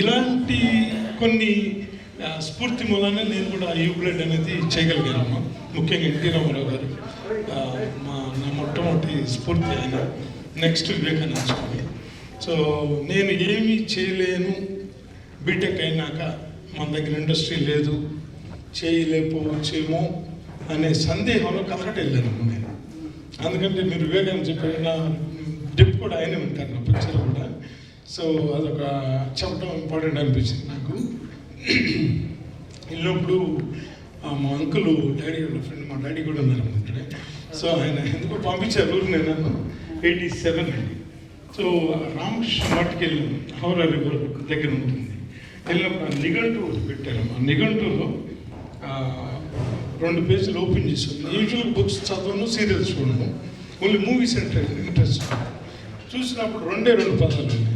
ఇలాంటి కొన్ని స్ఫూర్తి మూలానే నేను కూడా యూ బ్లడ్ అనేది చేయగలిగాను. ముఖ్యంగా ఎన్టీ రామారావు గారు నా మొట్టమొదటి స్ఫూర్తి ఆయన. నెక్స్ట్ వివేకానంద స్వామి. సో నేను ఏమీ చేయలేను, బీటెక్ అయినాక మన దగ్గర ఇండస్ట్రీ లేదు, చేయలేకపోవచ్చేమో అనే సందేహంలో కలకట్ట వెళ్ళాను నేను. అందుకంటే మీరు వివేకానంద చెప్పారు, నా డిప్ కూడా ఆయనే ఉంటారు నా పిక్చర్ కూడా. సో అదొక చెప్పడం ఇంపార్టెంట్ అనిపించింది నాకు. వెళ్ళినప్పుడు మా అంకుల్ డాడీ వాళ్ళ ఫ్రెండ్, మా డాడీ కూడా ఉన్నారు అనుకుంటే. సో ఆయన ఎందుకో పంపించారు ఊరు, నేను 87 అండి. సో రామకృష్ణ మఠకి వెళ్ళాను, హౌరా రివర్ దగ్గర ఉంటుంది. వెళ్ళినప్పుడు నిఘంటు పెట్టారు. ఆ నిఘంటులో 2 పేజీలు ఓపెన్ చేశాను. యూజువల్ బుక్స్ చదవను, సీరియల్స్ చూడను, ఓన్లీ మూవీస్ అంటే ఇంట్రెస్ట్. చూసినప్పుడు 2 పదాలు ఉన్నాయి.